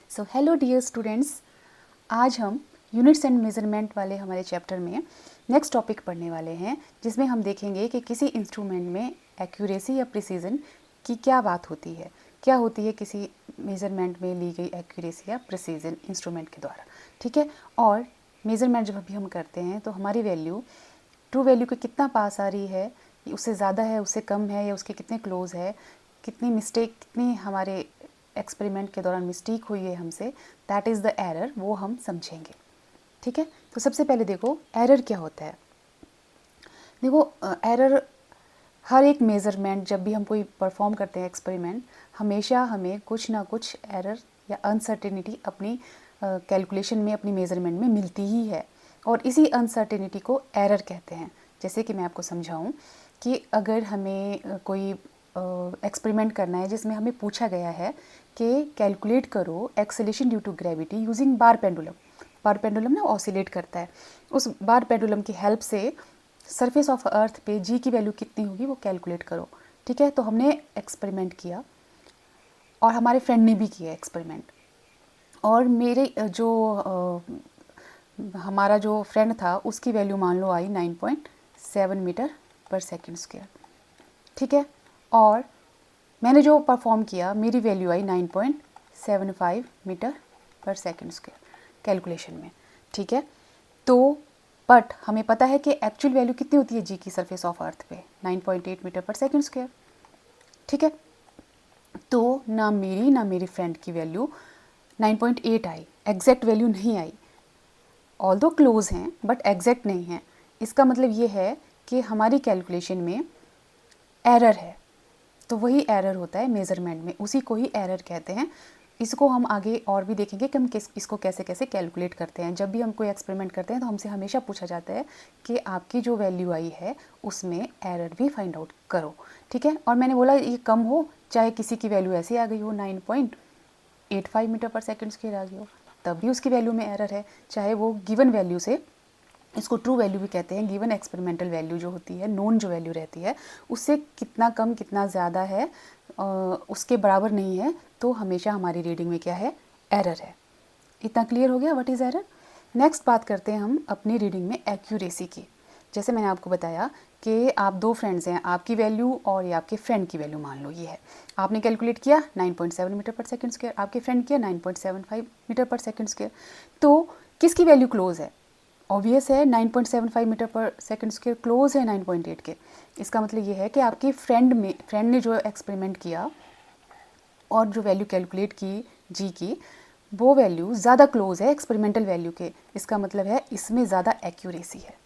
So hello dear students, आज हम units and measurement वाले हमारे चैप्टर में नेक्स्ट टॉपिक पढ़ने वाले हैं, जिसमें हम देखेंगे कि किसी इंस्ट्रूमेंट में एक्यूरेसी या प्रिसीजन की क्या बात होती है, क्या होती है किसी मेजरमेंट में ली गई एक्यूरेसी या प्रिसीजन इंस्ट्रूमेंट के द्वारा। ठीक है, और मेजरमेंट जब भी हम करते हैं तो हमारी वैल्यू ट्रू वैल्यू के कितना पास आ रही है, उससे ज़्यादा है, उससे कम है, या उसके कितने क्लोज है, कितनी मिस्टेक, कितनी हमारे एक्सपेरिमेंट के दौरान मिस्टेक हुई है हमसे, दैट इज़ द एरर, वो हम समझेंगे। ठीक है, तो सबसे पहले देखो एरर क्या होता है। देखो एरर, हर एक मेज़रमेंट जब भी हम कोई परफॉर्म करते हैं एक्सपेरिमेंट, हमेशा हमें कुछ ना कुछ एरर या अनसर्टेनिटी अपनी कैलकुलेशन में, अपनी मेज़रमेंट में मिलती ही है, और इसी अनसर्टेनिटी को एरर कहते हैं। जैसे कि मैं आपको समझाऊं कि अगर हमें कोई एक्सपेरिमेंट करना है जिसमें हमें पूछा गया है कि कैलकुलेट करो acceleration due to gravity using bar pendulum. Bar pendulum ना ऑसिलेट करता है, उस बार पेंडुलम की हेल्प से सरफेस ऑफ अर्थ पे जी की वैल्यू कितनी होगी वो कैलकुलेट करो। ठीक है, तो हमने एक्सपेरिमेंट किया और हमारे फ्रेंड ने भी किया एक्सपेरिमेंट, और मेरे हमारा जो फ्रेंड था उसकी वैल्यू मान लो आई 9.7 मीटर पर सेकेंड स्क्वायर। ठीक है, और मैंने जो परफॉर्म किया मेरी वैल्यू आई 9.75 मीटर पर सेकेंड स्क्वायर कैलकुलेशन में। ठीक है, तो बट हमें पता है कि एक्चुअल वैल्यू कितनी होती है जी की सरफेस ऑफ अर्थ पे, 9.8 मीटर पर सेकेंड स्क्वायर। ठीक है, तो ना मेरी फ्रेंड की वैल्यू 9.8 आई, एग्जैक्ट वैल्यू नहीं आई, ऑल दो क्लोज हैं बट एग्जैक्ट नहीं है। इसका मतलब ये है कि हमारी कैलकुलेशन में एरर है। तो वही एरर होता है मेज़रमेंट में, उसी को ही एरर कहते हैं। इसको हम आगे और भी देखेंगे कि हम इसको कैसे कैसे कैलकुलेट करते हैं। जब भी हम कोई एक्सपेरिमेंट करते हैं तो हमसे हमेशा पूछा जाता है कि आपकी जो वैल्यू आई है उसमें एरर भी फाइंड आउट करो। ठीक है, और मैंने बोला ये कम हो, चाहे किसी की वैल्यू ऐसी आ गई हो 9.85 मीटर पर सेकेंड स्क्वायर आ गई हो, तब भी उसकी वैल्यू में एरर है, चाहे वो गिवन वैल्यू से, इसको ट्रू वैल्यू भी कहते हैं, गिवन एक्सपेरिमेंटल वैल्यू जो होती है, नोन जो वैल्यू रहती है, उससे कितना कम कितना ज़्यादा है, उसके बराबर नहीं है, तो हमेशा हमारी रीडिंग में क्या है, एरर है। इतना क्लियर हो गया व्हाट इज़ एरर। नेक्स्ट बात करते हैं हम अपनी रीडिंग में एक्यूरेसी की। जैसे मैंने आपको बताया कि आप दो फ्रेंड्स हैं, आपकी वैल्यू और ये आपके फ्रेंड की वैल्यू मान लो ये है। आपने कैलकुलेट किया 9.7 मीटर पर सेकेंड स्क्वायर, आपके फ्रेंड किया 9.75 मीटर पर सेकेंड स्क्वायर, तो किसकी वैल्यू क्लोज है? ऑब्वियस है 9.75 मीटर पर सेकेंड स्क्वायर क्लोज है 9.8 के। इसका मतलब ये है कि आपके फ्रेंड ने जो एक्सपेरिमेंट किया और जो वैल्यू कैलकुलेट की जी की, वो वैल्यू ज़्यादा क्लोज है एक्सपेरिमेंटल वैल्यू के। इसका मतलब है इसमें ज़्यादा एक्यूरेसी है।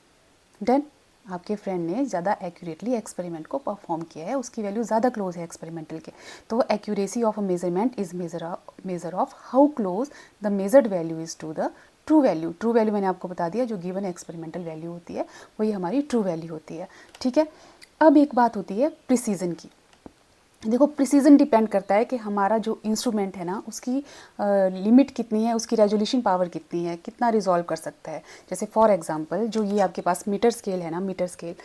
डन, आपके फ्रेंड ने ज़्यादा एक्यूरेटली एक्सपेरिमेंट को परफॉर्म किया है, उसकी वैल्यू ज़्यादा क्लोज है एक्सपेरिमेंटल के। तो accuracy of a measurement is measure of how close the measured value is to the true value. True value मैंने आपको बता दिया, जो गिवन एक्सपेरिमेंटल वैल्यू होती है वही हमारी ट्रू वैल्यू होती है। ठीक है, अब एक बात होती है प्रिसीजन की। देखो प्रिसीजन डिपेंड करता है कि हमारा जो इंस्ट्रूमेंट है ना उसकी लिमिट कितनी है, उसकी रेजोल्यूशन पावर कितनी है, कितना रिजॉल्व कर सकता है। जैसे फॉर एग्जांपल जो ये आपके पास मीटर स्केल है ना, मीटर स्केल,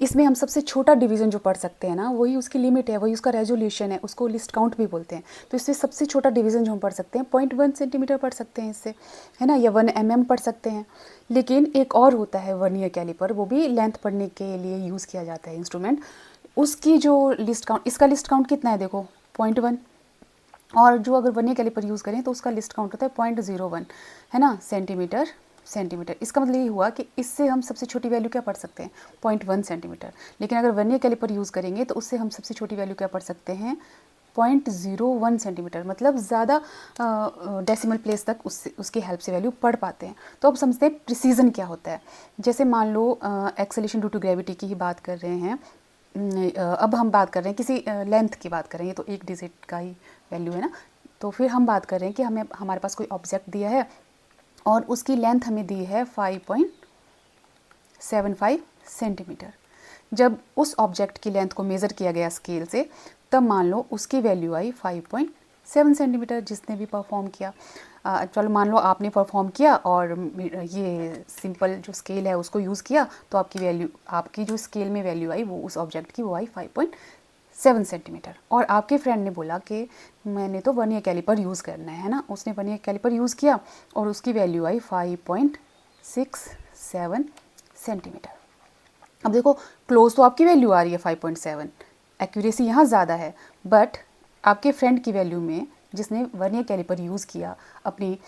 इसमें हम सबसे छोटा डिवीज़न जो पढ़ सकते हैं ना वही उसकी लिमिट है, वही उसका रेजोल्यूशन है, उसको लिस्ट काउंट भी बोलते हैं। तो इससे सबसे छोटा डिवीज़न जो हम पढ़ सकते हैं 0.1 सेंटीमीटर पढ़ सकते हैं इससे, है ना, या 1 mm पढ़ सकते हैं। लेकिन एक और होता है वर्नियर कैलिपर, वो भी लेंथ पढ़ने के लिए यूज़ किया जाता है इंस्ट्रूमेंट। उसकी जो लिस्ट काउंट, इसका लिस्ट काउंट कितना है देखो 0.1, और जो अगर वर्नियर कैलिपर यूज़ करें तो उसका लिस्ट काउंट होता है 0.01, है ना, सेंटीमीटर सेंटीमीटर। इसका मतलब ये हुआ कि इससे हम सबसे छोटी वैल्यू क्या पढ़ सकते हैं 0.1 सेंटीमीटर। लेकिन अगर वर्नियर कैलिपर यूज़ करेंगे तो उससे हम सबसे छोटी वैल्यू क्या पढ़ सकते हैं 0.01 सेंटीमीटर, मतलब ज़्यादा डेसिमल प्लेस तक उसकी हेल्प से वैल्यू पढ़ पाते हैं। तो अब समझते हैं प्रिसीजन क्या होता है। जैसे मान लो एक्सेलेरेशन ड्यू टू ग्रेविटी की ही बात कर रहे हैं, अब हम बात कर रहे हैं किसी लेंथ की बात कर रहे हैं, ये तो एक डिजिट का ही वैल्यू है ना। तो फिर हम बात कर रहे हैं कि हमारे पास कोई ऑब्जेक्ट दिया है और उसकी लेंथ हमें दी है 5.75 सेंटीमीटर। जब उस ऑब्जेक्ट की लेंथ को मेज़र किया गया स्केल से, तब मान लो उसकी वैल्यू आई 5.7 सेंटीमीटर, जिसने भी परफॉर्म किया। चलो मान लो आपने परफॉर्म किया और ये सिंपल जो स्केल है उसको यूज़ किया, तो आपकी जो स्केल में वैल्यू आई वो उस ऑब्जेक्ट की वो आई 7 सेंटीमीटर, और आपके फ्रेंड ने बोला कि मैंने तो वर्नियर कैलिपर यूज़ करना है ना, उसने वर्नियर कैलिपर यूज़ किया और उसकी वैल्यू आई 5.67 सेंटीमीटर। अब देखो क्लोज तो आपकी वैल्यू आ रही है 5.7, एक्यूरेसी यहाँ ज़्यादा है, बट आपके फ्रेंड की वैल्यू में जिसने वर्नियर कैलिपर यूज़ किया अपनी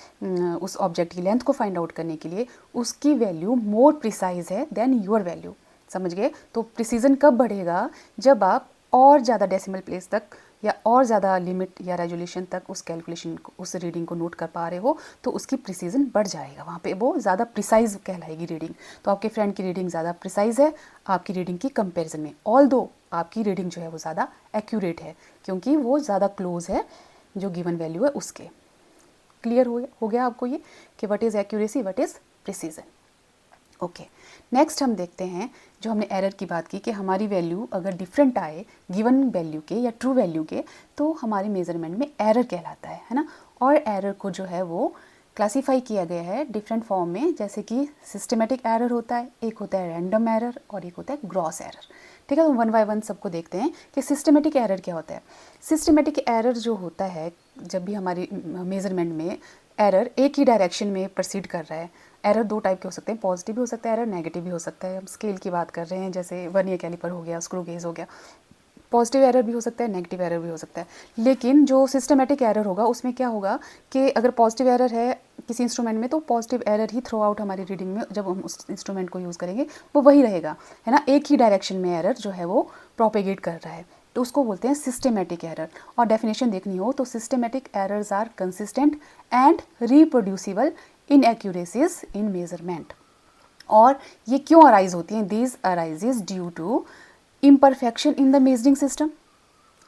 उस ऑब्जेक्ट की लेंथ को फाइंड आउट करने के लिए, उसकी वैल्यू मोर प्रिसाइज है देन योर वैल्यू। समझ गए? तो प्रिसीजन कब बढ़ेगा? जब आप और ज़्यादा डेसिमल प्लेस तक या और ज़्यादा लिमिट या रेजोल्यूशन तक उस कैलकुलेशन को, उस रीडिंग को नोट कर पा रहे हो, तो उसकी प्रिसीजन बढ़ जाएगा, वहाँ पे वो ज़्यादा प्रिसाइज कहलाएगी रीडिंग। तो आपके फ्रेंड की रीडिंग ज़्यादा प्रिसाइज है आपकी रीडिंग की कंपैरिजन में, ऑल्दो आपकी रीडिंग जो है वो ज़्यादा एक्यूरेट है क्योंकि वो ज़्यादा क्लोज है जो गिवन वैल्यू है उसके। क्लियर हो गया आपको ये कि what is accuracy, what is precision. Okay, next हम देखते हैं जो हमने एरर की बात की कि हमारी वैल्यू अगर डिफरेंट आए गिवन वैल्यू के या ट्रू वैल्यू के, तो हमारे मेजरमेंट में एरर कहलाता है ना। और एरर को जो है वो क्लासीफाई किया गया है डिफरेंट फॉर्म में, जैसे कि सिस्टमेटिक एरर होता है, एक होता है रैंडम एरर और एक होता है ग्रॉस एरर। ठीक है, तो वन बाय वन सबको देखते हैं कि सिस्टमेटिक एरर क्या होता है। सिस्टमेटिक एरर जो होता है, जब भी हमारी मेजरमेंट में एरर एक ही डायरेक्शन में प्रोसीड कर रहा है। एरर दो टाइप के हो सकते हैं, पॉजिटिव भी हो सकता है एरर, नेगेटिव भी हो सकता है। हम स्केल की बात कर रहे हैं, जैसे वर्नियर कैलिपर हो गया, स्क्रू गेज हो गया, पॉजिटिव एरर भी हो सकता है, नेगेटिव एरर भी हो सकता है। लेकिन जो सिस्टमेटिक एरर होगा उसमें क्या होगा कि अगर पॉजिटिव एरर है किसी इंस्ट्रूमेंट में, तो पॉजिटिव एरर ही थ्रू आउट हमारी रीडिंग में जब हम उस इंस्ट्रूमेंट को यूज़ करेंगे वो वही रहेगा, है ना। एक ही डायरेक्शन में एरर जो है वो प्रोपेगेट कर रहा है, तो उसको बोलते हैं सिस्टमेटिक एरर। और डेफिनेशन देखनी हो तो systematic errors are consistent and reproducible inaccuracies in measurement. और ये क्यों अराइज होती हैं? These arises due to imperfection in the measuring system.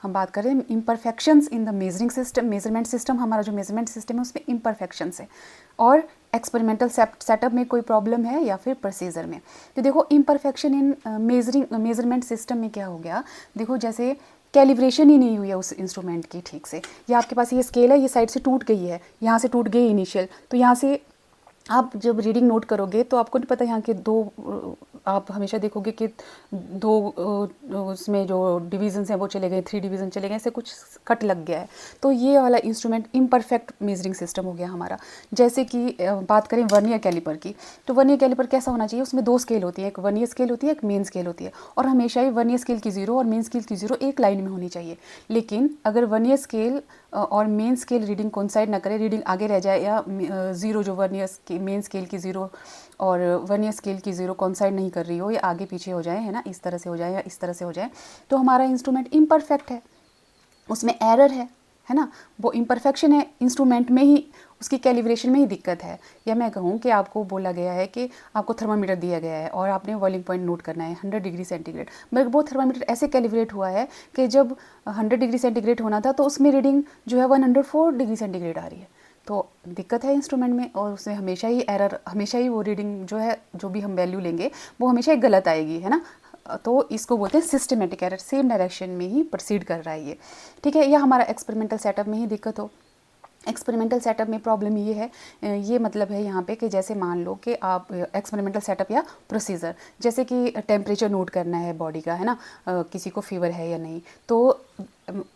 हम बात करें imperfections in the measuring system, measurement system, हमारा जो मेजरमेंट सिस्टम है उसमें इम्परफेक्शंस है, और एक्सपेरिमेंटल सेटअप में कोई प्रॉब्लम है या फिर प्रोसीजर में। तो देखो इम्परफेक्शन इन मेजरमेंट सिस्टम में क्या हो गया, देखो जैसे कैलिब्रेशन ही नहीं हुई है उस इंस्ट्रूमेंट की ठीक से, या आपके पास ये स्केल है, ये साइड से टूट गई है, यहाँ से टूट गई इनिशियल, तो यहाँ से आप जब रीडिंग नोट करोगे तो आपको नहीं पता यहाँ के दो, आप हमेशा देखोगे कि दो उसमें जो डिवीजन्स हैं वो चले गए, 3 डिवीज़न चले गए, ऐसे कुछ कट लग गया है। तो ये वाला इंस्ट्रूमेंट इम्परफेक्ट मेजरिंग सिस्टम हो गया हमारा। जैसे कि बात करें वर्नियर कैलिपर की, तो वर्नियर कैलिपर कैसा होना चाहिए? उसमें 2 स्केल होती है, एक वर्नियर स्केल होती है, एक मेन स्केल होती है, और हमेशा ही वर्नियर स्केल की 0 और मेन स्केल की 0 एक लाइन में होनी चाहिए। लेकिन अगर वर्नियर स्केल और मेन स्केल रीडिंग कोइंसाइड ना करे, रीडिंग आगे रह जाए, या 0 जो वर्नियर मेन स्केल की 0 और वर्नियर स्केल की 0 कोइंसाइड नहीं कर रही हो, या आगे पीछे हो जाए, है ना, इस तरह से हो जाए या इस तरह से हो जाए, तो हमारा इंस्ट्रूमेंट इम्परफेक्ट है, उसमें एरर है ना। वो इम्परफेक्शन है इंस्ट्रूमेंट में ही, उसकी कैलिब्रेशन में ही दिक्कत है। या मैं कहूँ कि आपको बोला गया है कि आपको थर्मामीटर दिया गया है और आपने बॉइलिंग पॉइंट नोट करना है 100 डिग्री सेंटीग्रेड, मगर वो थर्मामीटर ऐसे कैलिब्रेट हुआ है कि जब 100 डिग्री सेंटीग्रेड होना था तो उसमें रीडिंग जो है 104 डिग्री सेंटीग्रेड आ रही है। तो दिक्कत है इंस्ट्रूमेंट में, और उसमें हमेशा ही एरर, हमेशा ही वो रीडिंग जो है, जो भी हम वैल्यू लेंगे वो हमेशा ही गलत आएगी, है ना। तो इसको बोलते हैं सिस्टमेटिक एरर, सेम डायरेक्शन में ही प्रोसीड कर रहा है ये। ठीक है, या हमारा एक्सपेरिमेंटल सेटअप में ही दिक्कत हो। एक्सपेरिमेंटल सेटअप में प्रॉब्लम ये है, ये मतलब है यहाँ पे कि जैसे मान लो कि आप एक्सपेरिमेंटल सेटअप या प्रोसीजर, जैसे कि टेम्परेचर नोट करना है बॉडी का, है ना, किसी को फीवर है या नहीं, तो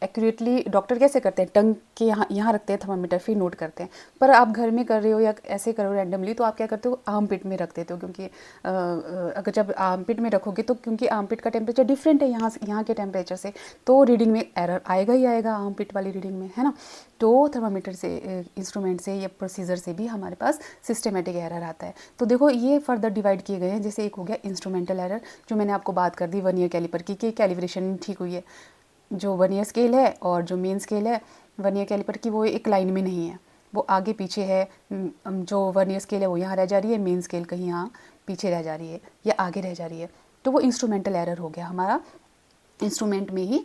एक्यूरेटली डॉक्टर कैसे करते हैं? टंग के यहाँ रखते हैं थर्मामीटर, फिर नोट करते हैं। पर आप घर में कर रहे हो या ऐसे करो रैंडमली, तो आप क्या करते हो? आर्म पिट में रख देते हो, क्योंकि अगर जब आर्म पिट में रखोगे तो क्योंकि आर्म पिट का टेम्परेचर डिफरेंट है यहाँ के टेम्परेचर से, तो रीडिंग में एरर आएगा ही आएगा आर्म पिट वाली रीडिंग में, है ना। तो थर्मामीटर से, इंस्ट्रूमेंट से या प्रोसीजर से भी हमारे पास सिस्टमेटिक एरर आता है। तो देखो ये फर्दर डिवाइड किए गए हैं। जैसे एक हो गया इंस्ट्रूमेंटल एरर, जो मैंने आपको बात कर दी वर्नियर कैलिपर की कि कैलिब्रेशन ठीक हुई है। जो वर्नियर स्केल है और जो मेन स्केल है वर्नियर कैलिपर की, वो एक लाइन में नहीं है, वो आगे पीछे है। जो वर्नियर स्केल है वो यहाँ रह जा रही है, मेन स्केल कहीं यहाँ पीछे रह जा रही है या आगे रह जा रही है, तो वो इंस्ट्रूमेंटल एरर हो गया हमारा। इंस्ट्रूमेंट में ही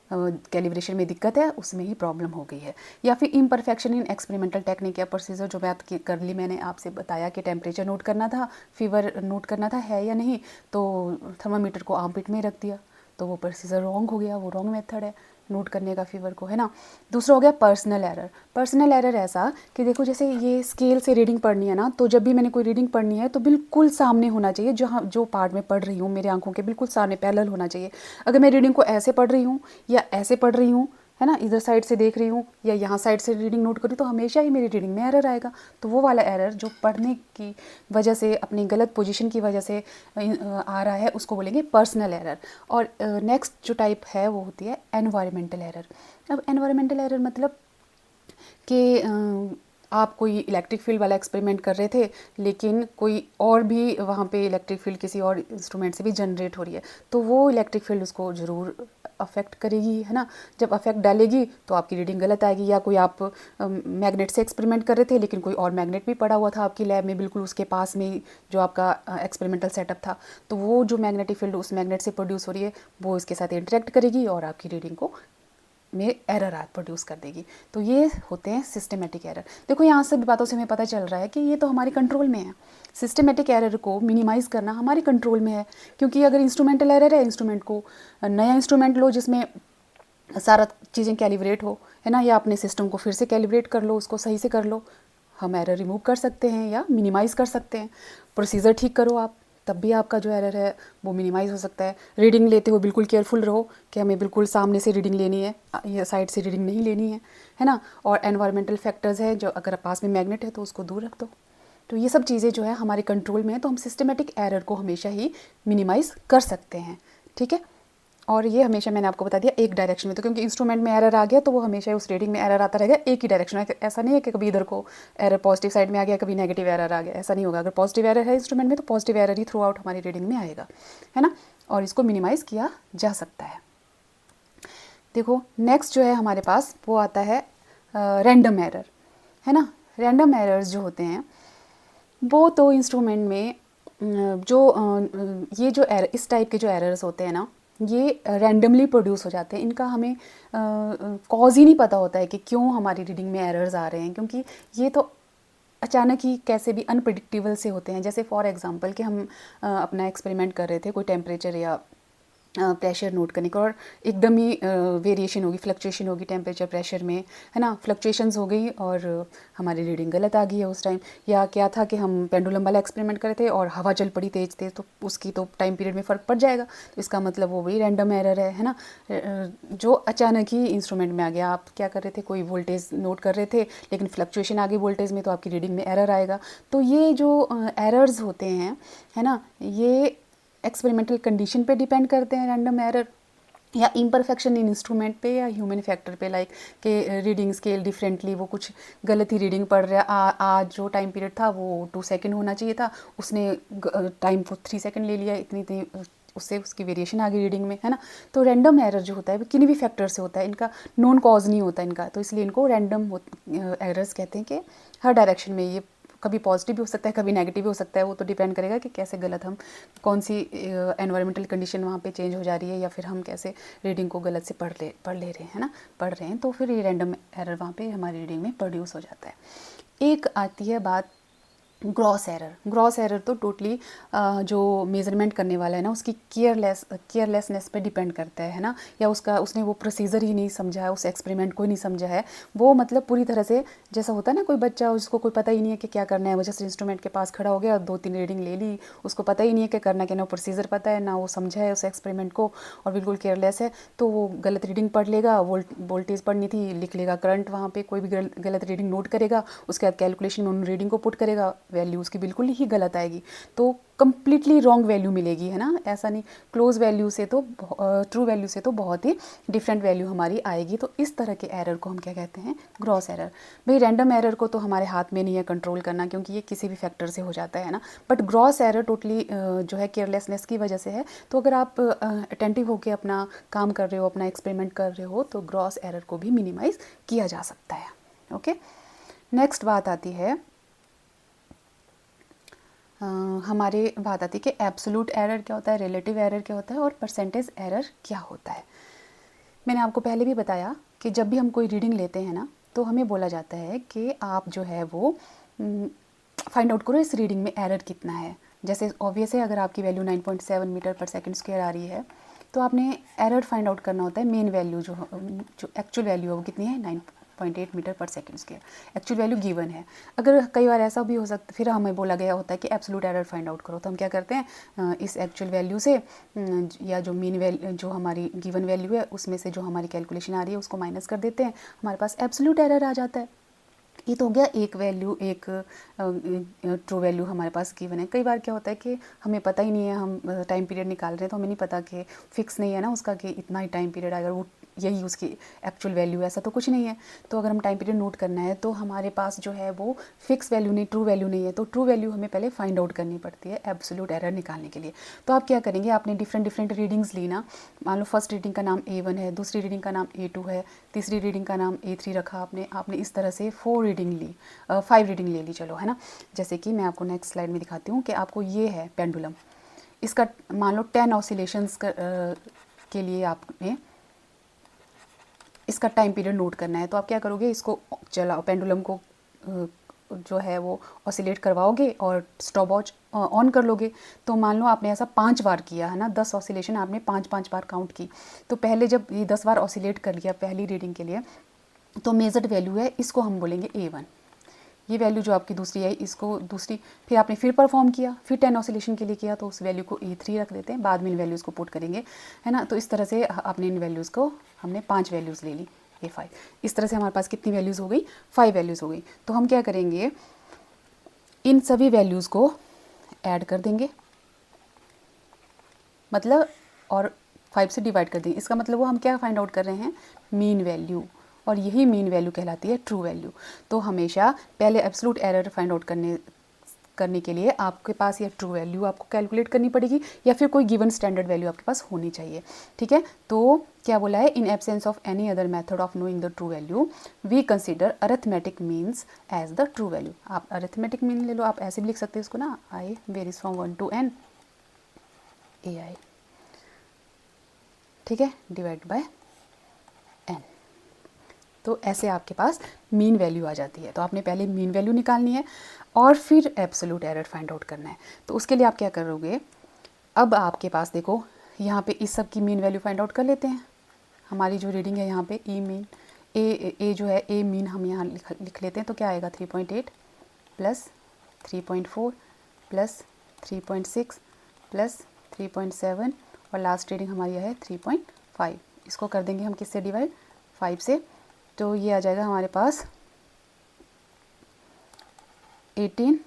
कैलिब्रेशन में दिक्कत है, उसमें ही प्रॉब्लम हो गई है। या फिर इम्परफेक्शन इन एक्सपेरिमेंटल टेक्निक या प्रोसीजर, जो बात कर ली मैंने आपसे बताया कि टेम्परेचर नोट करना था, फीवर नोट करना था है या नहीं, तो थर्मामीटर को आर्म पिट में रख दिया, तो वो प्रोसीजर रॉन्ग हो गया, वो रॉन्ग मेथड है नोट करने का फीवर को, है ना। दूसरा हो गया पर्सनल एरर। पर्सनल एरर ऐसा कि देखो जैसे ये स्केल से रीडिंग पढ़नी है ना, तो जब भी मैंने कोई रीडिंग पढ़नी है तो बिल्कुल सामने होना चाहिए, जहाँ जो पार्ट में पढ़ रही हूँ मेरे आंखों के बिल्कुल सामने पैरेलल होना चाहिए। अगर मैं रीडिंग को ऐसे पढ़ रही हूँ या ऐसे पढ़ रही हूँ, है ना, इधर साइड से देख रही हूँ या यहाँ साइड से रीडिंग नोट करूँ, तो हमेशा ही मेरी रीडिंग में एरर आएगा। तो वो वाला एरर जो पढ़ने की वजह से, अपनी गलत पोजीशन की वजह से आ रहा है, उसको बोलेंगे पर्सनल एरर। और नेक्स्ट जो टाइप है वो होती है एनवायरमेंटल एरर। अब एनवायरमेंटल एरर मतलब कि आप कोई इलेक्ट्रिक फील्ड वाला एक्सपेरिमेंट कर रहे थे, लेकिन कोई और भी वहाँ पे इलेक्ट्रिक फील्ड किसी और इंस्ट्रूमेंट से भी जनरेट हो रही है, तो वो इलेक्ट्रिक फील्ड उसको ज़रूर अफेक्ट करेगी, है ना। जब अफेक्ट डालेगी तो आपकी रीडिंग गलत आएगी। या कोई आप मैग्नेट से एक्सपेरिमेंट कर रहे थे, लेकिन कोई और मैग्नेट भी पड़ा हुआ था आपकी लैब में, बिल्कुल उसके पास में ही जो आपका एक्सपेरिमेंटल सेटअप था, तो वो जो मैग्नेटिक फील्ड उस मैग्नेट से प्रोड्यूस हो रही है, वो इसके साथ इंटरेक्ट करेगी और आपकी रीडिंग को में एरर प्रोड्यूस कर देगी। तो ये होते हैं सिस्टमेटिक एरर। देखो यहाँ से भी बातों से हमें पता चल रहा है कि ये तो हमारे कंट्रोल में है। सिस्टमेटिक एरर को मिनिमाइज़ करना हमारे कंट्रोल में है, क्योंकि अगर इंस्ट्रूमेंटल एरर है, इंस्ट्रूमेंट को नया इंस्ट्रूमेंट लो जिसमें सारा चीज़ें कैलिब्रेट हो, है ना, या अपने सिस्टम को फिर से कैलिब्रेट कर लो, उसको सही से कर लो, हम एरर रिमूव कर सकते हैं या मिनिमाइज़ कर सकते हैं। प्रोसीजर ठीक करो आप, तब भी आपका जो एरर है वो मिनिमाइज़ हो सकता है। रीडिंग लेते हो बिल्कुल केयरफुल रहो कि हमें बिल्कुल सामने से रीडिंग लेनी है, या साइड से रीडिंग नहीं लेनी है ना। और एनवायरमेंटल फैक्टर्स है, जो अगर पास में मैग्नेट है तो उसको दूर रख दो। तो ये सब चीज़ें जो है हमारे कंट्रोल में है, तो हम सिस्टमेटिक एरर को हमेशा ही मिनिमाइज़ कर सकते हैं, ठीक है। और ये हमेशा मैंने आपको बता दिया एक डायरेक्शन में, तो क्योंकि इंस्ट्रूमेंट में एरर आ गया तो वो हमेशा उस रीडिंग में एरर आता रहेगा एक ही डायरेक्शन में। ऐसा नहीं है कि कभी इधर को एरर पॉजिटिव साइड में आ गया, कभी नेगेटिव एरर आ गया, ऐसा नहीं होगा। अगर पॉजिटिव एरर है इंस्ट्रूमेंट में तो पॉजिटिव एरर ही थ्रू आउट हमारी रीडिंग में आएगा, है ना। और इसको मिनिमाइज़ किया जा सकता है। देखो नेक्स्ट जो है हमारे पास वो आता है रैंडम एरर, है ना। रैंडम एरर्स जो होते हैं वो तो इंस्ट्रूमेंट में ये जो एरर, इस टाइप के जो एरर्स होते हैं ना, ये रैंडमली प्रोड्यूस हो जाते हैं। इनका हमें कॉज ही नहीं पता होता है कि क्यों हमारी रीडिंग में एरर्स आ रहे हैं, क्योंकि ये तो अचानक ही कैसे भी अनप्रिडिक्टेबल से होते हैं। जैसे फॉर एग्जांपल कि हम अपना एक्सपेरिमेंट कर रहे थे कोई टेम्परेचर या प्रेशर नोट करने का, और एकदम ही वेरिएशन होगी, फ्लक्चुएशन होगी टेम्परेचर प्रेशर में, है ना, फ्लक्चुएशंस हो गई और हमारी रीडिंग गलत आ गई है उस टाइम। या क्या था कि हम पेंडुलम वाला एक्सपेरिमेंट करे थे और हवा चल पड़ी तेज तेज, तो उसकी तो टाइम पीरियड में फ़र्क पड़ जाएगा, तो इसका मतलब वो भी रैंडम एरर है ना। जो अचानक ही इंस्ट्रूमेंट में आ गया, आप क्या कर रहे थे, कोई वोल्टेज नोट कर रहे थे लेकिन फ्लक्चुएशन आ गई वोल्टेज में, तो आपकी रीडिंग में एरर आएगा। तो ये जो एरर्स होते हैं, है ना, ये एक्सपेरिमेंटल कंडीशन पे डिपेंड करते हैं रैंडम एरर, या इम्परफेक्शन इन इंस्ट्रूमेंट पे या ह्यूमन फैक्टर पे, लाइक के रीडिंग स्केल डिफरेंटली, वो कुछ गलत ही रीडिंग पढ़ रहा है। आज जो टाइम पीरियड था वो 2 सेकंड होना चाहिए था, उसने टाइम को 3 सेकंड ले लिया, इतनी इतनी उससे उसकी वेरिएशन आ गई रीडिंग में, है ना। तो रैंडम एरर जो होता है वो किन्हीं भी फैक्टर से होता है, इनका नॉन कॉज नहीं होता इनका, तो इसलिए इनको रैंडम एरर्स कहते हैं कि हर डायरेक्शन में ये कभी पॉजिटिव भी हो सकता है, कभी नेगेटिव भी हो सकता है। वो तो डिपेंड करेगा कि कैसे गलत हम, कौन सी एनवायरमेंटल कंडीशन वहाँ पे चेंज हो जा रही है, या फिर हम कैसे रीडिंग को गलत से पढ़ ले रहे हैं, है ना, पढ़ रहे हैं, तो फिर ये रैंडम एरर वहाँ पे हमारी रीडिंग में प्रोड्यूस हो जाता है। एक आती है बात ग्रॉस एरर। ग्रॉस एरर तो टोटली जो मेज़रमेंट करने वाला है ना, उसकी केयरलेसनेस पे डिपेंड करता है ना, या उसने वो प्रोसीजर ही नहीं समझा है, उस एक्सपेरिमेंट को ही नहीं समझा है। वो मतलब पूरी तरह से, जैसा होता है ना कोई बच्चा उसको कोई पता ही नहीं है कि क्या करना है, वो जैसे इंस्ट्रूमेंट के पास खड़ा हो गया, 2-3 रीडिंग ले ली, उसको पता ही नहीं है कि करना क्या, ना प्रोसीजर पता है, ना वो समझा है उस एक्सपेरिमेंट को, और बिल्कुल केयरलेस है, तो वो गलत रीडिंग पढ़ लेगा। वोल्टेज पढ़नी थी, लिख लेगा करंट, वहाँ पे कोई भी गलत रीडिंग नोट करेगा, उसके बाद कैलकुलेशन में उन रीडिंग को पुट करेगा, वैल्यू उसकी बिल्कुल ही गलत आएगी, तो कंप्लीटली रॉन्ग वैल्यू मिलेगी, है ना। ऐसा नहीं, क्लोज वैल्यू से तो ट्रू वैल्यू से तो बहुत ही डिफरेंट वैल्यू हमारी आएगी। तो इस तरह के एरर को हम क्या कहते हैं, ग्रॉस एरर। भाई रैंडम एरर को तो हमारे हाथ में नहीं है कंट्रोल करना, क्योंकि ये किसी भी फैक्टर से हो जाता है ना, बट ग्रॉस एरर टोटली जो है केयरलेसनेस की वजह से है। तो अगर आप अटेंटिव होकर अपना काम कर रहे हो, अपना एक्सपेरिमेंट कर रहे हो, तो ग्रॉस एरर को भी मिनिमाइज किया जा सकता है। ओके, नेक्स्ट बात आती है हमारे बात आती है कि एब्सोल्यूट एरर क्या होता है, रिलेटिव एरर क्या होता है, और परसेंटेज एरर क्या होता है। मैंने आपको पहले भी बताया कि जब भी हम कोई रीडिंग लेते हैं ना, तो हमें बोला जाता है कि आप जो है वो फाइंड आउट करो इस रीडिंग में एरर कितना है। जैसे ऑब्वियस है, अगर आपकी वैल्यू 9.7 मीटर पर सेकंड स्क्वायर आ रही है, तो आपने एरर फाइंड आउट करना होता है मेन वैल्यू जो एक्चुअल वैल्यू है वो कितनी है 9.8 मीटर पर second square, actual value given है। अगर कई बार ऐसा भी हो सकता, फिर हमें बोला गया होता है कि एब्सोल्यूट एरर फाइंड आउट करो, तो हम क्या करते हैं इस एक्चुअल वैल्यू से या जो मीन वैल्यू जो हमारी गिवन वैल्यू है उसमें से जो हमारी कैलकुलेशन आ रही है उसको माइनस कर देते हैं, हमारे पास एब्सोल्यूट एरर आ जाता है। ये तो हो गया एक वैल्यू, एक ट्रू वैल्यू हमारे पास गिवन है। कई बार क्या होता है कि हमें पता ही नहीं है, हम टाइम पीरियड निकाल रहे हैं तो हमें नहीं पता कि फिक्स नहीं है ना उसका कि इतना ही टाइम पीरियड आएगा, वो यही उसकी एक्चुअल वैल्यू, ऐसा तो कुछ नहीं है। तो अगर हम टाइम पीरियड नोट करना है तो हमारे पास जो है वो फिक्स वैल्यू नहीं, ट्रू वैल्यू नहीं है, तो ट्रू वैल्यू हमें पहले फाइंड आउट करनी पड़ती है एब्सोल्यूट एरर निकालने के लिए। तो आप क्या करेंगे, आपने डिफरेंट रीडिंग्स ली ना, मान लो फर्स्ट रीडिंग का नाम A1 है, दूसरी रीडिंग का नाम A2 है, तीसरी रीडिंग का नाम A3 रखा आपने इस तरह से 4 रीडिंग ली, 5 रीडिंग ले ली, चलो है ना। जैसे कि मैं आपको नेक्स्ट स्लाइड में दिखाती हूँ कि आपको ये है पेंडुलम, इसका मान लो 10 ऑसिलेशंस के लिए आपने इसका टाइम पीरियड नोट करना है। तो आप क्या करोगे, इसको चलाओ, पेंडुलम को जो है वो ऑसिलेट करवाओगे और स्टॉप वॉच ऑन कर लोगे। तो मान लो आपने ऐसा 5 बार किया है ना, 10 ऑसिलेशन आपने 5 बार काउंट की। तो पहले जब ये 10 बार ऑसिलेट कर लिया पहली रीडिंग के लिए, तो मेजर्ड वैल्यू है, इसको हम बोलेंगे A1। ये वैल्यू जो आपकी दूसरी है इसको दूसरी, फिर आपने फिर परफॉर्म किया, फिर 10 ऑसिलेशन के लिए किया, तो उस वैल्यू को A3 रख देते हैं, बाद में इन वैल्यूज़ को पुट करेंगे, है ना। तो इस तरह से आपने इन वैल्यूज़ को, हमने 5 वैल्यूज़ ले ली, A5। इस तरह से हमारे पास कितनी वैल्यूज़ हो गई, 5 वैल्यूज़ हो गई। तो हम क्या करेंगे, इन सभी वैल्यूज़ को ऐड कर देंगे, मतलब और 5 से डिवाइड कर देंगे। इसका मतलब वो हम क्या फाइंड आउट कर रहे हैं, मीन वैल्यू, और यही मीन वैल्यू कहलाती है ट्रू वैल्यू। तो हमेशा पहले एब्सोल्यूट एरर फाइंड आउट करने के लिए आपके पास ये ट्रू वैल्यू आपको कैलकुलेट करनी पड़ेगी, या फिर कोई गिवन स्टैंडर्ड वैल्यू आपके पास होनी चाहिए, ठीक है। तो क्या बोला है, in absence of any other method of knowing the true value we consider arithmetic means as the true value. आप अरिथमेटिक मीन ले लो, आप ऐसे भी लिख सकते हैं इसको ना, आई varies from 1 to n AI, ठीक है, डिवाइड बाय n। तो ऐसे आपके पास मीन वैल्यू आ जाती है। तो आपने पहले मीन वैल्यू निकालनी है और फिर एब्सोल्यूट एरर फाइंड आउट करना है। तो उसके लिए आप क्या करोगे, अब आपके पास देखो यहाँ पे इस सब की मीन वैल्यू फाइंड आउट कर लेते हैं। हमारी जो रीडिंग है यहाँ पे ई मीन ए जो है ए मीन हम यहाँ लिख लेते हैं। तो क्या आएगा 3.8 प्लस 3.4 प्लस 3.6 प्लस 3.7 और लास्ट रीडिंग हमारी है 3.5। इसको कर देंगे हम किससे डिवाइड, 5 से। तो ये आ जाएगा हमारे पास 18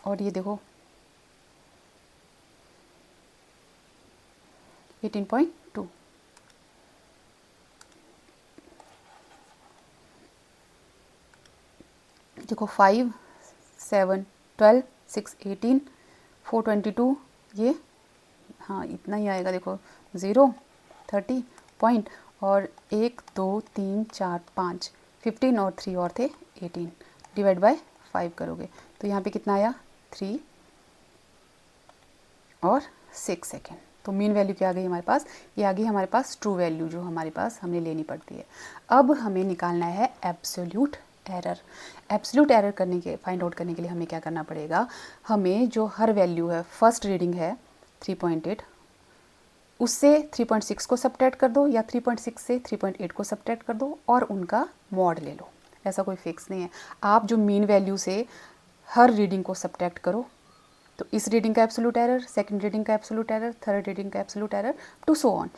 और ये देखो 18.2। देखो 5 7 12 6 18 422, ये हाँ इतना ही आएगा। देखो 0 30 पॉइंट और 1 2 3 4 5 15 और 3 और थे 18, डिवाइड बाय 5 करोगे तो यहाँ पे कितना आया 3 और 6 सेकेंड। तो मीन वैल्यू क्या आ गई हमारे पास, ये आ गई हमारे पास ट्रू वैल्यू जो हमारे पास हमने लेनी पड़ती है। अब हमें निकालना है absolute error. Absolute error find out करने के लिए हमें क्या करना पड़ेगा, हमें जो हर वैल्यू है, फर्स्ट रीडिंग है 3.8, उससे 3.6 को सब्ट्रैक्ट कर दो, या 3.6 से 3.8 को सब्ट्रैक्ट कर दो और उनका मॉड ले लो। ऐसा कोई फिक्स नहीं है, आप जो मीन वैल्यू से हर रीडिंग को सब्ट्रैक्ट करो। तो इस रीडिंग का एब्सोल्यूट एरर, सेकंड रीडिंग का एब्सोल्यूट एरर, थर्ड रीडिंग का absolute error, to so on.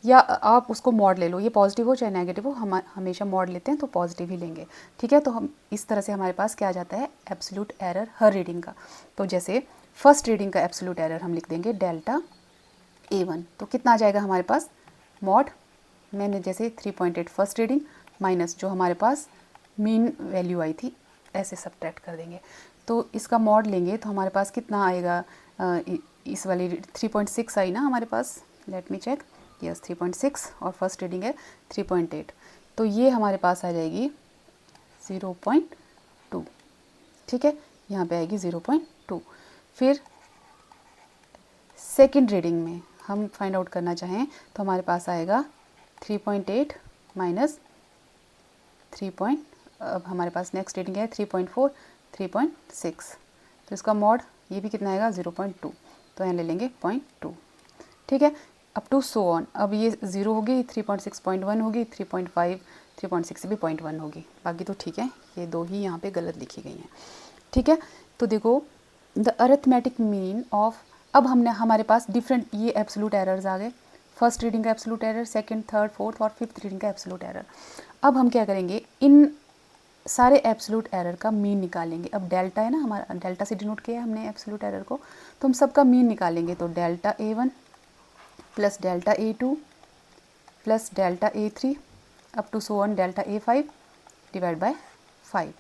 या आप उसको मॉड ले लो, ये पॉजिटिव हो चाहे नेगेटिव हो, हम हमेशा मॉड लेते हैं तो पॉजिटिव ही लेंगे, ठीक है। तो हम इस तरह से हमारे पास क्या आ जाता है एब्सोल्यूट एरर हर रीडिंग का। तो जैसे फर्स्ट रीडिंग का एब्सोल्यूट एरर हम लिख देंगे डेल्टा A1, तो कितना आ जाएगा हमारे पास मॉड, मैंने जैसे 3.8 फर्स्ट रीडिंग माइनस जो हमारे पास मीन वैल्यू आई थी, ऐसे सब्ट्रैक्ट कर देंगे। तो इसका मॉड लेंगे तो हमारे पास कितना आएगा, इस वाली 3.6 आई ना हमारे पास, लेट मी चेक, यस 3.6 और फर्स्ट रीडिंग है 3.8, तो ये हमारे पास आ जाएगी 0.2, ठीक है, यहाँ पे आएगी 0.2। फिर सेकेंड रीडिंग में हम फाइंड आउट करना चाहें तो हमारे पास आएगा 3.8 माइनस 3. अब हमारे पास नेक्स्ट रीडिंग है 3.4 3.6, तो इसका मॉड ये भी कितना आएगा 0.2, तो यहाँ ले लेंगे 0.2, ठीक है, अप टू सो ऑन। अब ये 0 होगी, 3.6.1 होगी, 3.5, 3.6 भी 0.1 होगी, बाकी तो ठीक है, ये दो ही यहाँ पे गलत लिखी गई हैं। ठीक है, तो देखो द अरिथमेटिक मीन ऑफ, अब हमने हमारे पास डिफरेंट ये एब्सोल्यूट एरर्स आ गए, फर्स्ट रीडिंग का absolute error, second, third, fourth और फिफ्थ रीडिंग का एब्सोल्यूट एरर। अब हम क्या करेंगे, इन सारे एब्सोल्यूट एरर का मीन निकालेंगे। अब डेल्टा है ना हमारा, डेल्टा से डिनोट किया है हमने एब्सोल्यूट एरर को, तो हम सबका मीन निकालेंगे। तो delta A1 plus delta A2 plus delta A3 up to so on delta A5 divide by 5,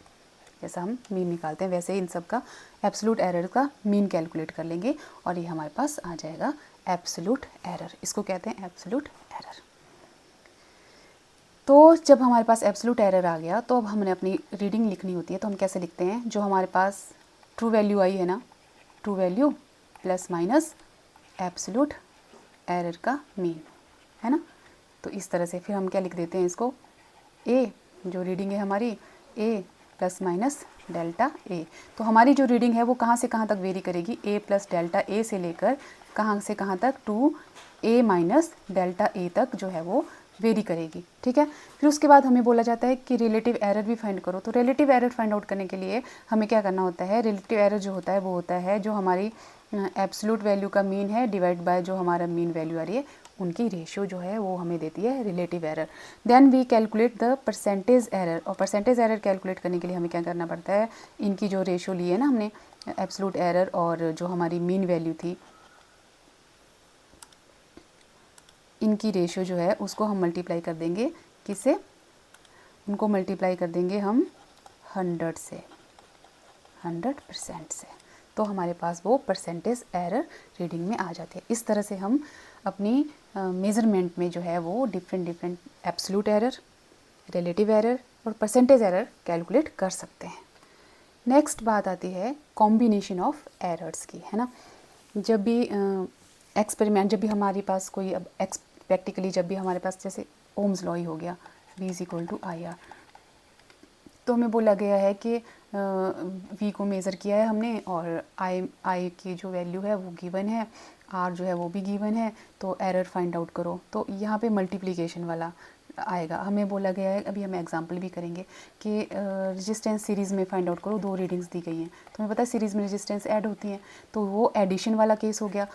जैसा हम मीन निकालते हैं वैसे ही इन सब का एब्सोल्यूट एरर का मीन कैलकुलेट कर लेंगे और ये हमारे पास आ जाएगा एब्सोल्यूट एरर। इसको कहते हैं एब्सोल्यूट एरर। तो जब हमारे पास एब्सोल्यूट एरर आ गया तो अब हमने अपनी रीडिंग लिखनी होती है, तो हम कैसे लिखते हैं, जो हमारे पास ट्रू वैल्यू आई है ना, true value plus minus absolute error का मीन, है ना। तो इस तरह से फिर हम क्या लिख देते हैं इसको, ए जो रीडिंग है हमारी, ए प्लस माइनस डेल्टा ए। तो हमारी जो रीडिंग है वो कहाँ से कहाँ तक वेरी करेगी, ए प्लस डेल्टा ए से लेकर कहाँ से कहाँ तक, टू ए माइनस डेल्टा ए तक जो है वो वेरी करेगी। ठीक है, फिर उसके बाद हमें बोला जाता है कि रिलेटिव एरर भी फाइंड करो। तो रिलेटिव एरर फाइंड आउट करने के लिए हमें क्या करना होता है, रिलेटिव एरर जो होता है वो होता है जो हमारी एब्सोल्यूट वैल्यू का मीन है डिवाइड बाय जो हमारा मीन वैल्यू आ रही है उनकी रेशियो जो है वो हमें देती है relative error. Then we calculate the percentage error, और परसेंटेज एरर कैलकुलेट करने के लिए हमें क्या करना पड़ता है, इनकी जो रेशियो ली है ना हमने एब्सोल्यूट एरर और जो हमारी मीन वैल्यू थी, इनकी रेशियो जो है उसको हम मल्टीप्लाई कर देंगे, किससे, उनको मल्टीप्लाई कर देंगे हम 100 से, 100% से, तो हमारे पास वो परसेंटेज एरर रीडिंग में आ जाती है। इस तरह से हम अपनी मेज़रमेंट में जो है वो different absolute error, relative error और परसेंटेज एरर कैलकुलेट कर सकते हैं। नेक्स्ट बात आती है कॉम्बिनेशन ऑफ एरर्स की, है ना। जब भी एक्सपेरिमेंट, जब भी हमारे पास कोई अब प्रैक्टिकली जब भी हमारे पास जैसे ओम्स लॉ ही हो गया, V is equal to I R, तो हमें बोला गया है कि V को मेज़र किया है हमने और I की जो वैल्यू है वो गिवन है, R जो है वो भी गिवन है, तो एरर फाइंड आउट करो। तो यहाँ पे मल्टीप्लिकेशन वाला आएगा। हमें बोला गया है, अभी हम एग्जांपल भी करेंगे कि रेजिस्टेंस सीरीज़ में फाइंड आउट करो, दो रीडिंग्स दी गई हैं, तो हमें पता है सीरीज़ में रेजिस्टेंस ऐड होती हैं, तो वो एडिशन वाला केस हो गया।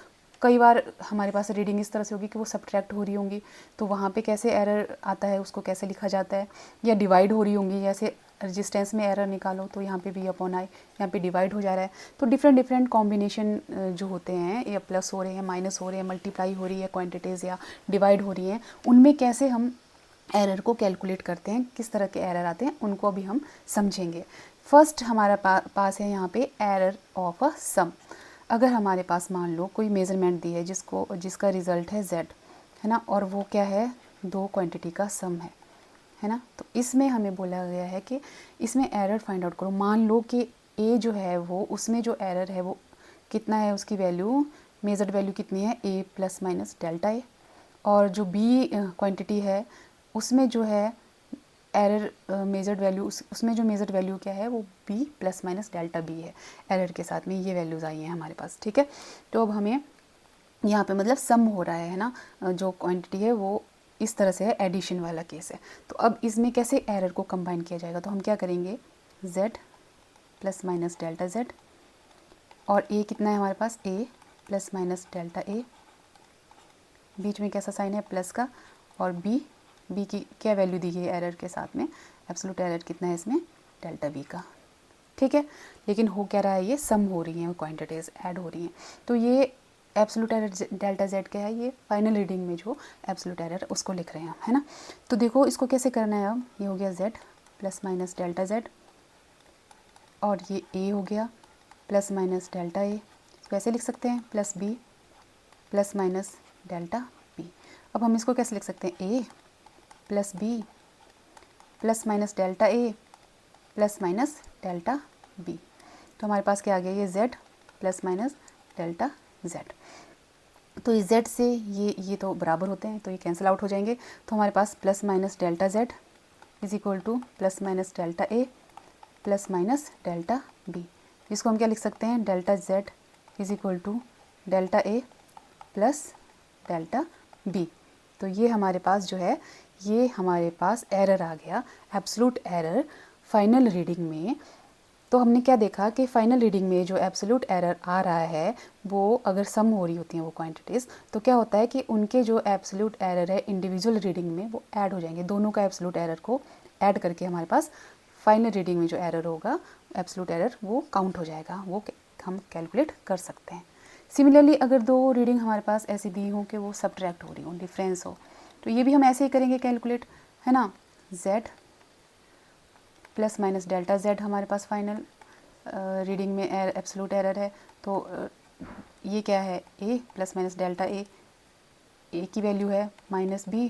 कई बार हमारे पास रीडिंग इस तरह से होगी कि वो सब्ट्रैक्ट हो रही होंगी, तो वहाँ पे कैसे एरर आता है, उसको कैसे लिखा जाता है, या डिवाइड हो रही होंगी, जैसे रेजिस्टेंस में एरर निकालो तो यहाँ पे भी अपॉन आई, यहाँ पे डिवाइड हो जा रहा है। तो डिफरेंट कॉम्बिनेशन जो होते हैं, या प्लस हो रहे हैं, माइनस हो रहे हैं, मल्टीप्लाई हो रही है क्वांटिटीज़ या डिवाइड हो रही हैं, उनमें कैसे हम एरर को कैलकुलेट करते हैं, किस तरह के एरर आते हैं, उनको अभी हम समझेंगे। फर्स्ट हमारा पास है यहाँ पे एरर ऑफ अ सम। अगर हमारे पास मान लो कोई मेज़रमेंट दी है जिसका रिज़ल्ट है z, है ना, और वो क्या है, दो क्वांटिटी का सम है ना। तो इसमें हमें बोला गया है कि इसमें एरर फाइंड आउट करो। मान लो कि a जो है वो, उसमें जो एरर है वो कितना है, उसकी वैल्यू, मेजर्ड वैल्यू कितनी है, a प्लस माइनस डेल्टा ए, और जो b क्वांटिटी है उसमें जो है एरर मेजर्ड वैल्यू, उसमें जो मेजर्ड वैल्यू क्या है वो b plus minus delta b है। एरर के साथ में ये वैल्यूज़ आई हैं हमारे पास। ठीक है, तो अब हमें यहाँ पे मतलब सम हो रहा है ना, जो क्वांटिटी है वो इस तरह से है, एडिशन वाला केस है। तो अब इसमें कैसे एरर को कंबाइन किया जाएगा, तो हम क्या करेंगे, z plus minus delta z, और a कितना है हमारे पास, a plus minus delta a, बीच में कैसा साइन है, प्लस का, और b की क्या वैल्यू दी है एरर के साथ में, एब्सोल्यूट एरर कितना है इसमें, डेल्टा b का। ठीक है, लेकिन हो क्या रहा है, ये सम हो रही हैं, क्वांटिटीज़ ऐड हो रही हैं, तो ये एब्सोल्यूट एरर डेल्टा z क्या है, ये फाइनल रीडिंग में जो एब्सोल्यूट एरर उसको लिख रहे हैं हम, है ना। तो देखो इसको कैसे करना है, अब ये हो गया z plus minus delta z, और ये a हो गया प्लस माइनस डेल्टा a, इसको ऐसे लिख सकते हैं, plus b plus minus delta b। अब हम इसको कैसे लिख सकते हैं, a plus b plus minus delta a plus minus delta b। तो हमारे पास क्या आ गया, ये z plus minus delta z। तो इस z से ये तो बराबर होते हैं, तो ये कैंसिल आउट हो जाएंगे। तो हमारे पास plus minus delta z is equal to plus minus delta a plus minus delta b। इसको हम क्या लिख सकते हैं, delta z is equal to delta a plus delta b. तो ये हमारे पास जो है, ये हमारे पास एरर आ गया, एब्सोल्यूट एरर फाइनल रीडिंग में। तो हमने क्या देखा कि फाइनल रीडिंग में जो एब्सोल्यूट एरर आ रहा है वो अगर सम हो रही होती हैं वो क्वांटिटीज़, तो क्या होता है कि उनके जो एब्सोल्यूट एरर है इंडिविजुअल रीडिंग में वो ऐड हो जाएंगे। दोनों का एब्सोल्यूट एरर को ऐड करके हमारे पास फाइनल रीडिंग में जो एरर होगा, एब्सोल्यूट एरर, वो काउंट हो जाएगा, वो हम कैलकुलेट कर सकते हैं। सिमिलरली अगर दो रीडिंग हमारे पास ऐसी दी हो कि वो सब्ट्रैक्ट हो रही हो, डिफरेंस हो, तो ये भी हम ऐसे ही करेंगे कैलकुलेट, है ना। z plus minus delta z हमारे पास फाइनल रीडिंग में एब्सोल्यूट एरर है। तो ये क्या है, a plus minus delta a, a की वैल्यू है, minus b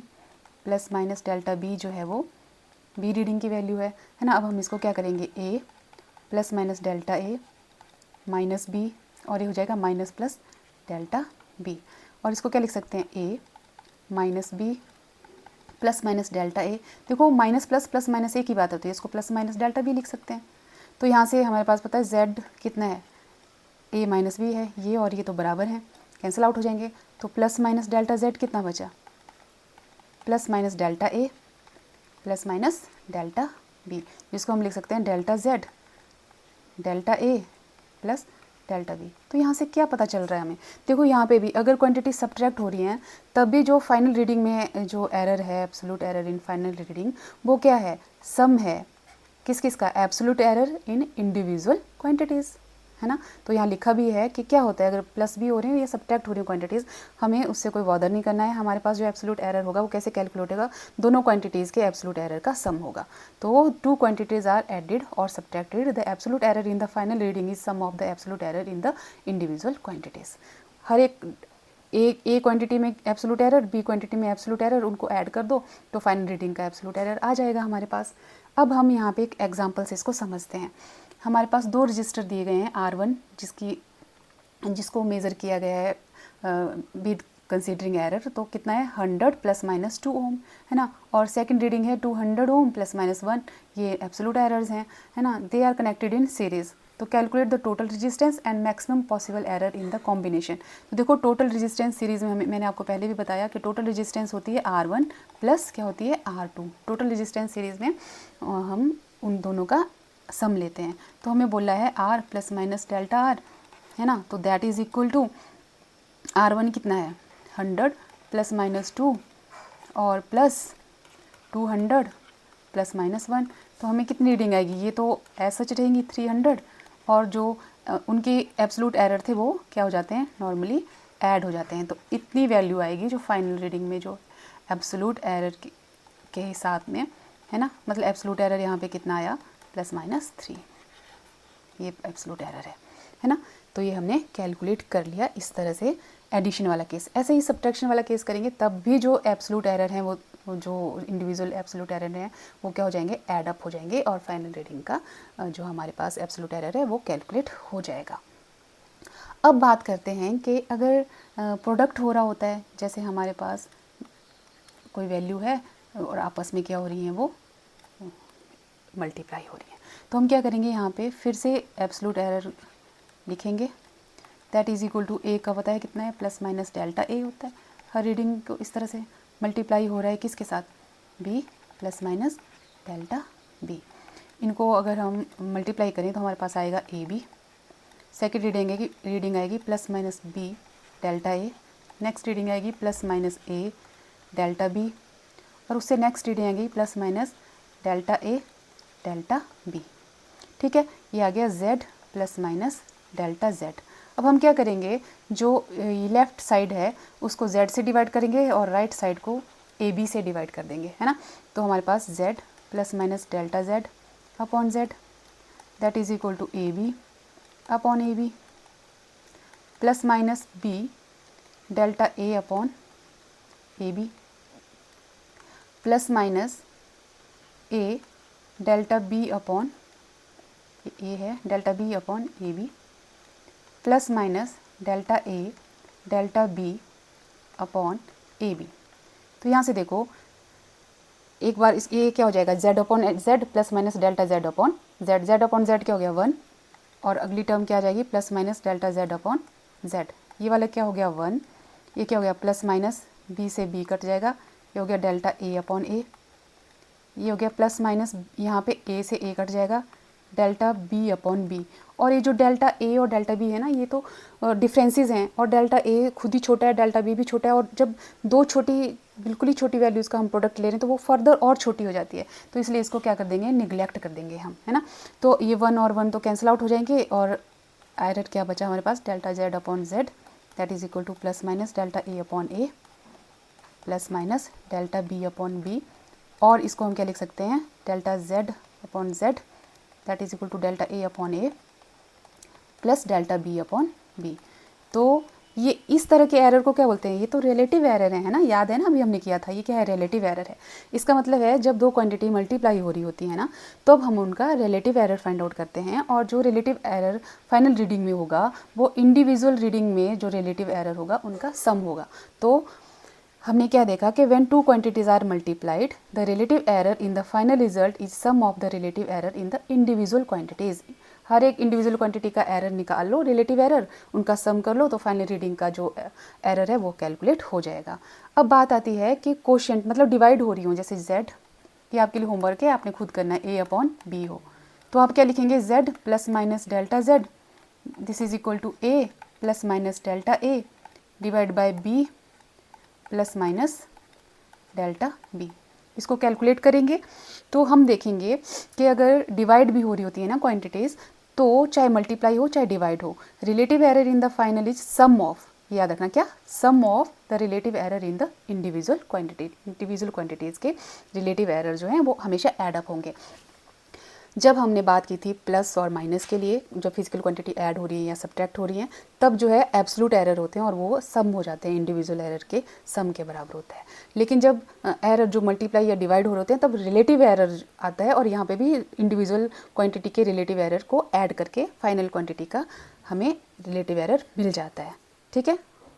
plus minus delta b जो है वो b रीडिंग की वैल्यू है ना। अब हम इसको क्या करेंगे, a plus minus delta a minus b, और ये हो जाएगा माइनस प्लस डेल्टा b, और इसको क्या लिख सकते हैं, a minus b plus minus delta a। देखो minus plus plus minus a की बात होती है, इसको प्लस माइनस डेल्टा b लिख सकते हैं। तो यहाँ से हमारे पास पता है z कितना है, a माइनस b है, ये और ये तो बराबर हैं, कैंसिल आउट हो जाएंगे। तो प्लस माइनस डेल्टा z कितना बचा, plus minus delta a plus minus delta b, जिसको हम लिख सकते हैं delta z delta a plus delta b. तो यहाँ से क्या पता चल रहा है हमें, देखो यहाँ पे भी अगर क्वांटिटी सब्ट्रैक्ट हो रही हैं तब भी जो फाइनल रीडिंग में जो एरर है, absolute error in final reading, वो क्या है, सम है किस किस का, एब्सोल्यूट एरर इन इंडिविजुअल क्वांटिटीज़, है ना। तो यहाँ लिखा भी है कि क्या होता है अगर प्लस भी हो रही है या सब्ट्रैक्ट हो रही है क्वांटिटीज़, हमें उससे कोई बॉदर नहीं करना है। हमारे पास जो एब्सोल्यूट एरर होगा वो कैसे कैलकुलेट होगा, दोनों क्वांटिटीज़ के एब्सोल्यूट एरर का सम होगा। तो टू क्वांटिटीज़ आर एडेड और subtracted, the absolute error in the final reading is sum of the absolute error in the individual quantities. हर एक ए क्वांटिटी में एब्सोल्यूट एरर, बी क्वांटिटी में absolute error, उनको add कर दो तो final reading का एब्सोल्यूट एरर आ जाएगा हमारे पास। अब हम यहाँ पे एक एग्जांपल से इसको समझते हैं। हमारे पास दो रजिस्टर दिए गए हैं, R1 जिसको मेज़र किया गया है विद कंसीडरिंग एरर, तो कितना है 100 प्लस माइनस 2 ओम, है ना। और सेकंड रीडिंग है 200 ओम प्लस माइनस 1, ये एब्सोल्यूट एरर्स हैं, है ना। They are connected in series. तो calculate the total resistance and maximum possible error in the combination. तो देखो टोटल रेजिस्टेंस सीरीज़ में मैंने आपको पहले भी बताया कि टोटल रेजिस्टेंस होती है R1 प्लस क्या होती है R2। टोटल रेजिस्टेंस सीरीज़ में हम उन दोनों का सम लेते हैं। तो हमें बोला है R plus minus delta R, है ना। तो that is equal to R1 कितना है 100 प्लस माइनस 2 और प्लस 200 प्लस माइनस 1। तो हमें कितनी रीडिंग आएगी, ये तो ऐसा रहेंगी 300, और जो उनके एब्सोल्यूट एरर थे वो क्या हो जाते हैं, नॉर्मली ऐड हो जाते हैं। तो इतनी वैल्यू आएगी जो फाइनल रीडिंग में जो एब्सोल्यूट एरर के हिसाब में, है ना। मतलब एब्सोल्यूट एरर यहाँ पे कितना आया, प्लस माइनस 3, ये एब्सोल्यूट एरर है ना। तो ये हमने कैलकुलेट कर लिया इस तरह से एडिशन वाला केस। ऐसे ही सब्ट्रैक्शन वाला केस करेंगे तब भी जो एब्सोल्यूट एरर हैं वो जो इंडिविजुअल एब्सोल्यूट एरर हैं वो क्या हो जाएंगे, ऐड अप हो जाएंगे, और फाइनल रीडिंग का जो हमारे पास एब्सोल्यूट एरर है वो कैलकुलेट हो जाएगा। अब बात करते हैं कि अगर प्रोडक्ट हो रहा होता है, जैसे हमारे पास कोई वैल्यू है और आपस में क्या हो रही हैं, वो मल्टीप्लाई हो रही है, तो हम क्या करेंगे, यहाँ पे फिर से एब्सोल्यूट एरर लिखेंगे। दैट इज़ इक्वल टू ए का पता है कितना है, प्लस माइनस डेल्टा ए होता है। हर रीडिंग को इस तरह से मल्टीप्लाई हो रहा है किसके साथ, b plus minus delta b. इनको अगर हम मल्टीप्लाई करें तो हमारे पास आएगा ए बी। सेकेंड रीडिंग आएगी plus minus b delta a. Next reading आएगी plus minus a delta b, और उससे नेक्स्ट रीडिंग आएगी plus minus delta a delta b. ठीक है, ये आ गया z plus minus delta z। अब हम क्या करेंगे, जो लेफ़्ट साइड है उसको z से डिवाइड करेंगे और राइट साइड को ए बी से डिवाइड कर देंगे, है ना। तो हमारे पास z plus minus delta z upon z, that is equal to a b upon a b, plus minus b delta a upon a b, plus minus a delta b upon a है delta b upon a b, plus minus delta a delta b upon a b. तो यहाँ से देखो एक बार इस ये क्या हो जाएगा, z upon z plus minus delta z upon z, z upon z क्या हो गया 1, और अगली टर्म क्या आ जाएगी, plus minus delta z upon z। ये वाला क्या हो गया 1, ये क्या हो गया, प्लस माइनस बी से बी कट जाएगा, ये हो गया डेल्टा ए अपॉन ए, ये हो गया प्लस माइनस यहाँ पे ए से ए कट जाएगा, डेल्टा बी अपॉन बी। और ये जो डेल्टा ए और डेल्टा बी है ना, ये तो डिफरेंसेस हैं, और डेल्टा ए खुद ही छोटा है, डेल्टा बी भी छोटा है, और जब दो छोटी बिल्कुल ही छोटी वैल्यूज़ का हम प्रोडक्ट ले रहे हैं तो वो फर्दर और छोटी हो जाती है, तो इसलिए इसको क्या कर देंगे, निगलेक्ट कर देंगे हम, है ना। तो ये 1 और 1 तो कैंसिल आउट हो जाएंगे, और एरर क्या बचा हमारे पास, delta z upon z that is equal to plus minus delta a upon a plus minus delta b upon b, और इसको हम क्या लिख सकते हैं, delta z upon z that is equal to delta a upon a plus delta b upon b. तो ये इस तरह के एरर को क्या बोलते हैं, ये तो रिलेटिव एरर है ना, याद है ना अभी हमने किया था, ये क्या है, रिलेटिव एरर है। इसका मतलब है जब दो क्वांटिटी मल्टीप्लाई हो रही होती है ना, तब हम उनका रिलेटिव एरर फाइंड आउट करते हैं, और जो रिलेटिव एरर फाइनल रीडिंग में होगा वो इंडिविजुअल रीडिंग में जो रिलेटिव एरर होगा उनका सम होगा। तो हमने क्या देखा कि when two quantities are multiplied the relative error in the final result is sum of the relative error in the individual quantities. हर एक इंडिविजुअल क्वांटिटी का एरर निकाल लो, रिलेटिव एरर, उनका सम कर लो, तो फाइनल रीडिंग का जो एरर है वो कैलकुलेट हो जाएगा। अब बात आती है कि कोशेंट मतलब डिवाइड हो रही हो, जैसे z, ये आपके लिए होमवर्क है, आपने खुद करना है, a अपॉन बी हो, तो आप क्या लिखेंगे, z plus minus delta z this is equal to a plus minus delta a divide by b plus minus delta b. इसको कैलकुलेट करेंगे तो हम देखेंगे कि अगर डिवाइड भी हो रही होती है ना क्वांटिटीज़, तो चाहे मल्टीप्लाई हो चाहे डिवाइड हो, relative error in the final is sum of, याद रखना क्या, sum of the relative error in the individual quantity. Individual quantities के रिलेटिव एरर जो हैं वो हमेशा ऐड अप होंगे। जब हमने बात की थी प्लस और माइनस के लिए, जो फिजिकल क्वांटिटी ऐड हो रही है या सब्ट्रैक्ट हो रही है, तब जो है एब्सोल्यूट एरर होते हैं और वो सम हो जाते हैं, इंडिविजुअल एरर के सम के बराबर होता है। लेकिन जब एरर जो मल्टीप्लाई या डिवाइड हो रहे होते हैं तब रिलेटिव एरर आता है, और यहाँ पे भी इंडिविजुअल क्वांटिटी के रिलेटिव एरर को ऐड करके फाइनल क्वांटिटी का हमें रिलेटिव एरर मिल जाता है। ठीक है,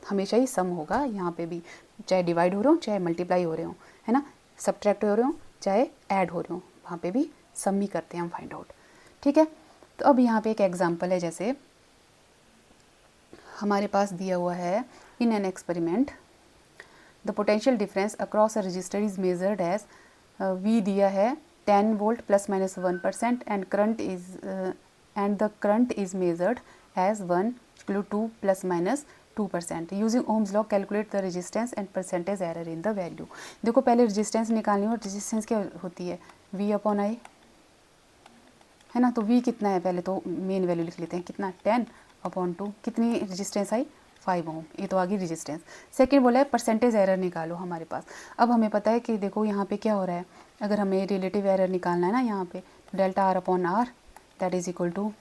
हमेशा ही सम होगा यहाँ पे भी, चाहे डिवाइड हो रहे हो चाहे मल्टीप्लाई हो रहे हो, है ना, सब्ट्रैक्ट हो रहे हो चाहे ऐड हो रहे हो, वहाँ पे भी सम ही करते हैं हम फाइंड आउट। ठीक है, तो अब यहाँ पे एक एग्जांपल है, जैसे हमारे पास दिया हुआ है, in an experiment the potential difference across a resistor is measured as, V दिया है 10 volt plus minus 1% and current is and the current is measured as 1/2 plus minus 2%। Using Ohm's law calculate the resistance and percentage error in the value. देखो पहले resistance निकालनी हो, resistance क्या होती है, V upon I, है ना। तो V कितना है, पहले तो मेन वैल्यू लिख लेते हैं, कितना 10 अपॉन 2, कितनी रेजिस्टेंस आई 5 ओम, ये तो आ गई रेजिस्टेंस। सेकंड बोला है परसेंटेज एरर निकालो हमारे पास। अब हमें पता है कि देखो यहाँ पे क्या हो रहा है, अगर हमें रिलेटिव एरर निकालना है ना, यहाँ पे delta R upon R that is equal to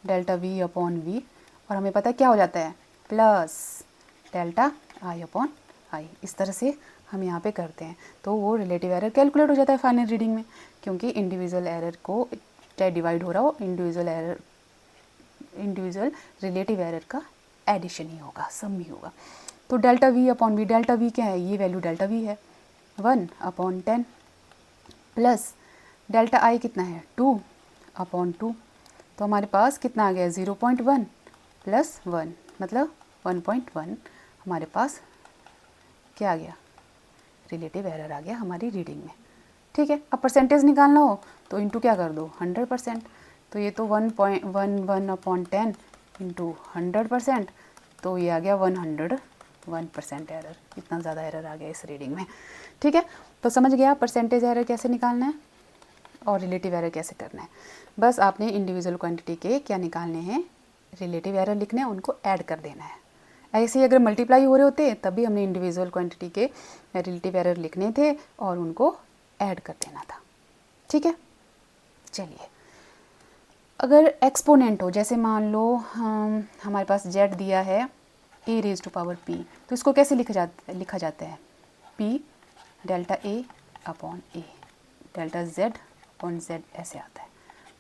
delta V upon V, और हमें पता है क्या हो जाता है, plus delta I upon I. इस तरह से हम यहाँ पे करते हैं, तो वो रिलेटिव एरर कैलकुलेट हो जाता है फाइनल रीडिंग में, क्योंकि इंडिविजुअल एरर को चाहे डिवाइड हो रहा हो, इंडिविजुअल रिलेटिव एरर का एडिशन ही होगा, सम ही होगा। तो delta V upon V, delta V क्या है, ये वैल्यू डेल्टा वी है 1 अपॉन 10 प्लस डेल्टा आई कितना है 2 अपॉन 2, तो हमारे पास कितना आ गया 0.1 प्लस 1 मतलब 1.1, हमारे पास क्या आ गया, रिलेटिव एरर आ गया हमारी रीडिंग में। ठीक है, अब परसेंटेज निकालना हो तो इंटू क्या कर दो 100%, तो ये तो 1.11 अपॉन 10 इंटू 100%, तो ये आ गया 101% एरर। इतना ज़्यादा एरर आ गया इस रीडिंग में। ठीक है, तो समझ गया परसेंटेज एरर कैसे निकालना है और रिलेटिव एरर कैसे करना है। बस आपने इंडिविजुअल क्वांटिटी के क्या निकालने हैं, रिलेटिव एरर लिखने हैं, उनको ऐड कर देना है। ऐसे ही अगर मल्टीप्लाई हो रहे होते तब भी हमने इंडिविजुअल क्वांटिटी के रिलेटिव एरर लिखने थे और उनको ऐड कर देना था। ठीक है, चलिए अगर एक्सपोनेंट हो, जैसे मान लो हमारे पास z दिया है a raise to power p, तो इसको कैसे लिखा जाता है, p delta a upon a, delta z upon z ऐसे आता है,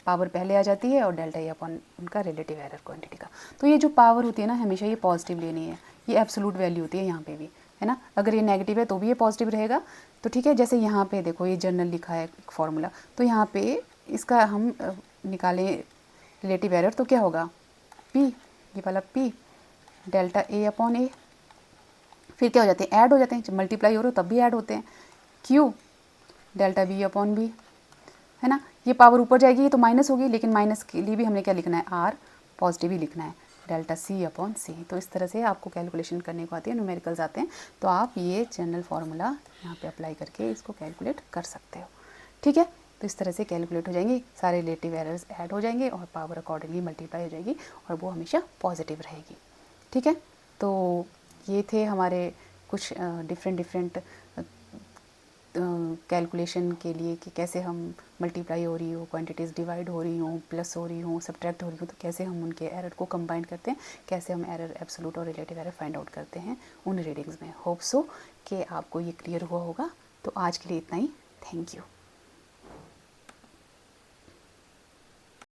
पावर पहले आ जाती है और डेल्टा a अपॉन उनका रिलेटिव एरर क्वांटिटी का। तो ये जो पावर होती है ना, हमेशा ये पॉजिटिव लेनी है, ये एब्सोलूट वैल्यू होती है यहाँ पे भी, है ना। अगर ये नेगेटिव है तो भी ये पॉजिटिव रहेगा। तो ठीक है, जैसे यहाँ पे देखो ये जनरल लिखा है फॉर्मूला, तो यहाँ पे इसका हम निकालें रिलेटिव एरर तो क्या होगा, p, ये वाला p delta a upon a फिर क्या हो जाते हैं, ऐड हो जाते हैं, जब मल्टीप्लाई हो रहे हो तब भी ऐड होते हैं। Q delta b upon b, है ना। ये पावर ऊपर जाएगी ये तो माइनस होगी, लेकिन माइनस के लिए भी हमने क्या लिखना है, आर पॉजिटिव ही लिखना है, डेल्टा सी अपॉन सी। तो इस तरह से आपको कैलकुलेशन करने को आती है, न्यूमेरिकल्स आते हैं, तो आप ये जनरल फार्मूला यहाँ पे अप्लाई करके इसको कैलकुलेट कर सकते हो। ठीक है, तो इस तरह से कैलकुलेट हो जाएंगे, सारे रिलेटिव एरर्स ऐड हो जाएंगे और पावर अकॉर्डिंगली मल्टीप्लाई हो जाएगी और वो हमेशा पॉजिटिव रहेगी। ठीक है, तो ये थे हमारे कुछ डिफरेंट कैलकुलेशन के लिए कि कैसे हम मल्टीप्लाई हो रही हो, क्वांटिटीज़ डिवाइड हो रही हों, प्लस हो रही हों, सब्ट्रैक्ट हो रही हो, तो कैसे हम उनके एरर को कंबाइन करते हैं, कैसे हम एरर एब्सोल्यूट और रिलेटिव एरर फाइंड आउट करते हैं उन रीडिंग्स में। होप सो कि आपको ये क्लियर हुआ होगा। तो आज के लिए इतना ही, थैंक यू।